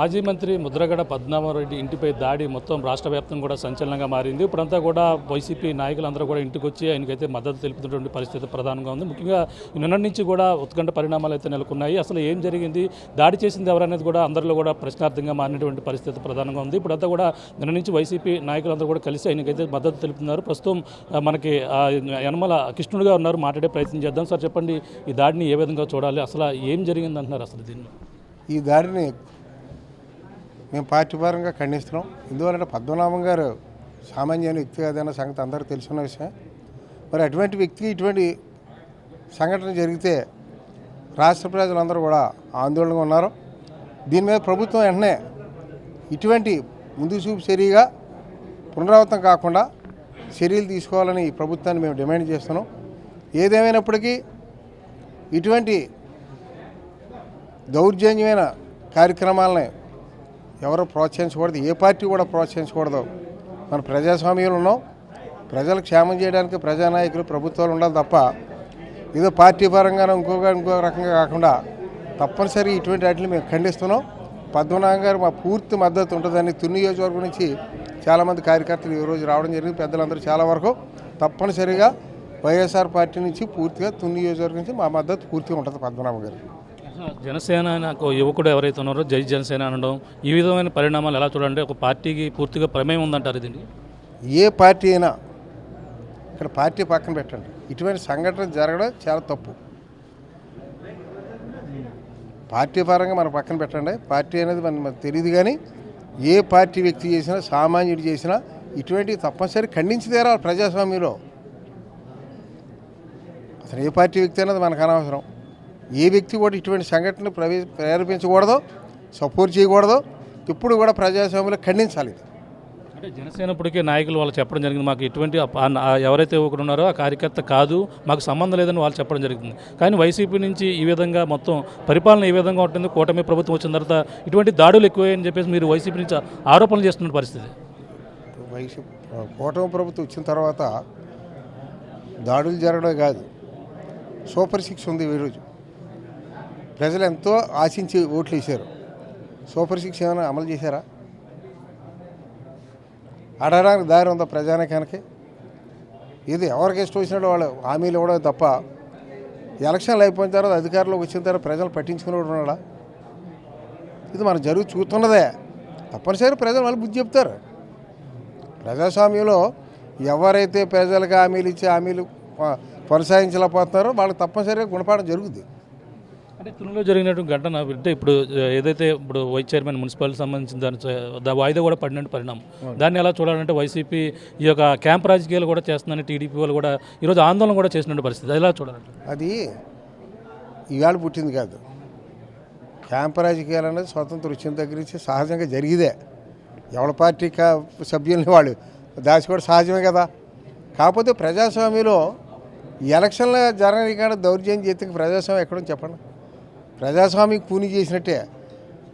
మాజీ మంత్రి ముద్రగడ పద్మనాభరెడ్డి ఇంటిపై దాడి మొత్తం రాష్ట్ర వ్యాప్తంగా కూడా సంచలనంగా మారింది. ఇప్పుడంతా కూడా వైసీపీ నాయకులందరూ కూడా ఇంటికి వచ్చి ఆయనకైతే మద్దతు తెలుపుతున్నటువంటి పరిస్థితి ప్రధానంగా ఉంది. ముఖ్యంగా నిన్నటి నుంచి కూడా ఉత్కంఠ పరిణామాలు అయితే నెలకొన్నాయి. అసలు ఏం జరిగింది, దాడి చేసింది ఎవరనేది కూడా అందరిలో కూడా ప్రశ్నార్థంగా మారినటువంటి పరిస్థితి ప్రధానంగా ఉంది. ఇప్పుడంతా కూడా నిన్న నుంచి వైసీపీ నాయకులందరూ కూడా కలిసి ఆయనకైతే మద్దతు తెలుపుతున్నారు. ప్రస్తుతం మనకి యనమల కృష్ణుడిగా ఉన్నారు, మాట్లాడే ప్రయత్నం చేద్దాం. సార్ చెప్పండి, ఈ దాడిని ఏ విధంగా చూడాలి, అసలు ఏం జరిగింది అంటున్నారు? అసలు దీన్ని ఈ దాడిని మేము పార్టీ పరంగా ఖండిస్తున్నాం. ఎందువలంటే పద్మనాభం గారు సామాన్యమైన వ్యక్తి కాదన్న సంగతి అందరూ తెలుసున్న విషయం. మరి అటువంటి వ్యక్తికి ఇటువంటి సంఘటన జరిగితే రాష్ట్ర ప్రజలందరూ కూడా ఆందోళనగా ఉన్నారు. దీని మీద ప్రభుత్వం వెంటనే ఇటువంటి ముందు చూపు చర్యగా పునరావృతం కాకుండా చర్యలు తీసుకోవాలని ఈ ప్రభుత్వాన్ని మేము డిమాండ్ చేస్తున్నాం. ఏదేమైనప్పటికీ ఇటువంటి దౌర్జన్యమైన కార్యక్రమాలని ఎవరు ప్రోత్సహించకూడదు, ఏ పార్టీ కూడా ప్రోత్సహించకూడదు. మన ప్రజాస్వామ్యంలో ఉన్నాం, ప్రజలు క్షేమం చేయడానికి ప్రజానాయకులు ప్రభుత్వాలు ఉండాలి తప్ప ఏదో పార్టీ పరంగానో ఇంకో రకంగా కాకుండా తప్పనిసరిగా ఇటువంటి వాటిని మేము ఖండిస్తున్నాం. పద్మనాభం గారు మా పూర్తి మద్దతు ఉంటుందని తుని నియోజకవర్గం నుంచి చాలామంది కార్యకర్తలు ఈరోజు రావడం జరిగింది. పెద్దలందరూ చాలా వరకు తప్పనిసరిగా వైఎస్ఆర్ పార్టీ నుంచి పూర్తిగా తుని నియోజకవర్గం నుంచి మా మద్దతు పూర్తిగా ఉంటుంది పద్మనాభం గారు. జనసేన యువకుడు ఎవరైతే ఉన్నారో జై జనసేన అనడం, ఈ విధమైన పరిణామాలు ఎలా చూడాలంటే ఒక పార్టీకి పూర్తిగా ప్రమేయం ఉందంటారు దీనికి? ఏ పార్టీ అయినా ఇక్కడ పార్టీ పక్కన పెట్టండి, ఇటువంటి సంఘటన జరగడం చాలా తప్పు. పార్టీ పరంగా మనం పక్కన పెట్టండి, పార్టీ అనేది మనకు తెలియదు. కానీ ఏ పార్టీ వ్యక్తి చేసినా, సామాన్యుడు చేసినా ఇటువంటివి తప్పనిసరి ఖండించి తీరాలి ప్రజాస్వామ్యంలో. అసలు ఏ పార్టీ వ్యక్తి అనేది మనకు అనవసరం. ఏ వ్యక్తి కూడా ఇటువంటి సంఘటన ప్రేరేపించకూడదు, సపోర్ట్ చేయకూడదు. ఇప్పుడు కూడా ప్రజాస్వామ్యంలో ఖండించాలి. అంటే జనసేన ఇప్పటికే నాయకులు వాళ్ళు చెప్పడం జరిగింది, మాకు ఇటువంటి ఎవరైతే ఒకరు ఉన్నారో ఆ కార్యకర్త కాదు, మాకు సంబంధం లేదని వాళ్ళు చెప్పడం జరుగుతుంది. కానీ వైసీపీ నుంచి ఈ విధంగా మొత్తం పరిపాలన ఈ విధంగా ఉంటుంది, కూటమి ప్రభుత్వం వచ్చిన తర్వాత ఇటువంటి దాడులు ఎక్కువని చెప్పేసి మీరు వైసీపీ నుంచి ఆరోపణలు చేస్తున్న పరిస్థితి. కూటమి ప్రభుత్వం వచ్చిన తర్వాత దాడులు జరగడం కాదు, సూపర్ 6 ఉంది. ఈరోజు ప్రజలు ఎంతో ఆశించి ఓట్లు వేశారు. సూపర్ 6 ఏమైనా అమలు చేశారా? అడగడానికి దారి ఉందా ప్రజానికానికి? ఇది ఎవరికి ఇష్టం వచ్చినట్టు వాళ్ళు హామీలు ఇవ్వడం తప్ప ఎలక్షన్లు అయిపోయిన తర్వాత అధికారంలోకి వచ్చిన తర్వాత ప్రజలు పట్టించుకునేవాడు ఉన్నాడా? ఇది మనం చూస్తున్నదే. తప్పనిసరి ప్రజలు వాళ్ళు బుద్ధి చెప్తారు. ప్రజాస్వామ్యంలో ఎవరైతే ప్రజలకు హామీలు ఇచ్చి హామీలు కొనసాగించలేకపోతున్నారో వాళ్ళకి తప్పనిసరిగా గుణపాఠం జరుగుతుంది. అంటే తునిలో జరిగినటువంటి ఘటన అంటే ఇప్పుడు ఏదైతే ఇప్పుడు వైస్ చైర్మన్ మున్సిపాలిటీ సంబంధించిన దాని వాయిదా కూడా పడినట్టు పరిణామం, దాన్ని ఎలా చూడాలంటే వైసీపీ ఈ యొక్క క్యాంప్ రాజకీయాలు కూడా చేస్తుందని టీడీపీ వాళ్ళు కూడా ఈరోజు ఆందోళన కూడా చేసినట్టు పరిస్థితి, అది ఎలా చూడాలంటే? అది ఇవాళ పుట్టింది కాదు. క్యాంప్ రాజకీయాలు అనేది స్వాతంత్రం వచ్చిన దగ్గర నుంచి సహజంగా జరిగిదే. ఎవరి పార్టీ సభ్యుల్ని వాళ్ళు దాచుకోవడం సహజమే కదా. కాకపోతే ప్రజాస్వామ్యంలో ఎలక్షన్ల జరగని కాడ దౌర్జన్యం చేస్తే ప్రజాస్వామ్యం ఎక్కడో చెప్పండి. ప్రజాస్వామ్యం కూని చేసినట్టే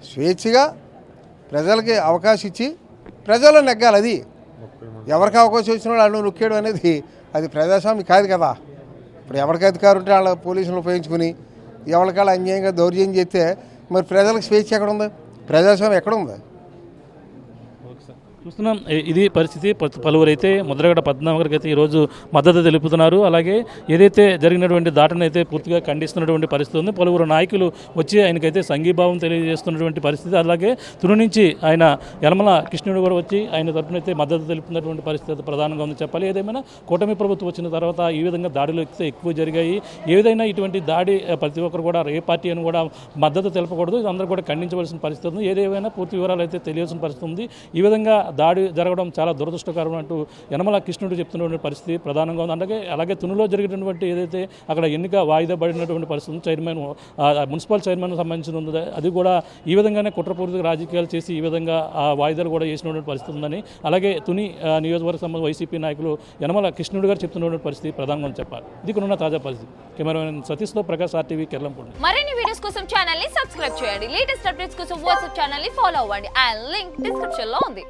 స్వేచ్ఛగా ప్రజలకి అవకాశం ఇచ్చి ప్రజల్లో నెగ్గాలి. అది ఎవరికి అవకాశం వచ్చిన వాళ్ళు నొక్కేయడం అనేది అది ప్రజాస్వామ్యం కాదు కదా. ఇప్పుడు ఎవరికి అధికారం ఉంటే వాళ్ళ పోలీసులు ఉపయోగించుకుని ఎవరికాళ్ళ అన్యాయంగా దౌర్జన్యం చేస్తే మరి ప్రజలకు స్వేచ్ఛ ఎక్కడ ఉంది? ప్రజాస్వామ్యం ఎక్కడ ఉంది? చూస్తున్నాం, ఇది పరిస్థితి. పలువురు అయితే ముద్రగడ పద్మనాభం గారికి అయితే ఈరోజు మద్దతు తెలుపుతున్నారు. అలాగే ఏదైతే జరిగినటువంటి దాటను అయితే పూర్తిగా ఖండిస్తున్నటువంటి పరిస్థితి ఉంది. పలువురు నాయకులు వచ్చి ఆయనకైతే సంఘీభావం తెలియజేస్తున్నటువంటి పరిస్థితి. అలాగే తుని నుంచి ఆయన యనమల కృష్ణుడు కూడా వచ్చి ఆయన తరఫున అయితే మద్దతు తెలుపుతున్నటువంటి పరిస్థితి ప్రధానంగా ఉంది చెప్పాలి. ఏదేమైనా కూటమి ప్రభుత్వం వచ్చిన తర్వాత ఈ విధంగా దాడులు ఎక్కువ జరిగాయి. ఏదైనా ఇటువంటి దాడి ప్రతి ఒక్కరు కూడా ఏ పార్టీ అని కూడా మద్దతు తెలపకూడదు, అందరూ కూడా ఖండించవలసిన పరిస్థితి ఉంది. ఏదేమైనా పూర్తి వివరాలు అయితే తెలియాల్సిన పరిస్థితి ఉంది. ఈ విధంగా దాడి జరగడం చాలా దురదృష్టకరం అంటూ యనమల కృష్ణుడు చెప్తున్నటువంటి పరిస్థితి ప్రధానంగా ఉంది. అలాగే తునిలో జరిగినటువంటి ఏదైతే అక్కడ ఎన్నిక వాయిదా పడినటువంటి పరిస్థితి చైర్మన్ మున్సిపల్ చైర్మన్ సంబంధించిన ఉంది, అది కూడా ఈ విధంగానే కుట్రపూరిత రాజకీయాలు చేసి ఈ విధంగా ఆ వాయిదాలు కూడా వేసినటువంటి పరిస్థితి ఉందని అలాగే తుని నియోజకవర్గ సంబంధించిన వైసీపీ నాయకులు యనమల కృష్ణుడు గారు చెప్తున్నటువంటి పరిస్థితి ప్రధానంగా చెప్పాలి. ఇది కొన్న తాజా పరిస్థితి. కెమెరామెన్ సతీష్తో ప్రకాష్, RTV, కెర్లంపూడి. మరిన్ని వీడియోస్ కోసం ఛానల్ ని సబ్స్క్రైబ్ చేయండి. లేటెస్ట్ అప్డేట్స్ కోసం వాట్సాప్ ఛానల్ ని ఫాలో అవ్వండి. ఆ లింక్ డిస్క్రిప్షన్ లో ఉంది.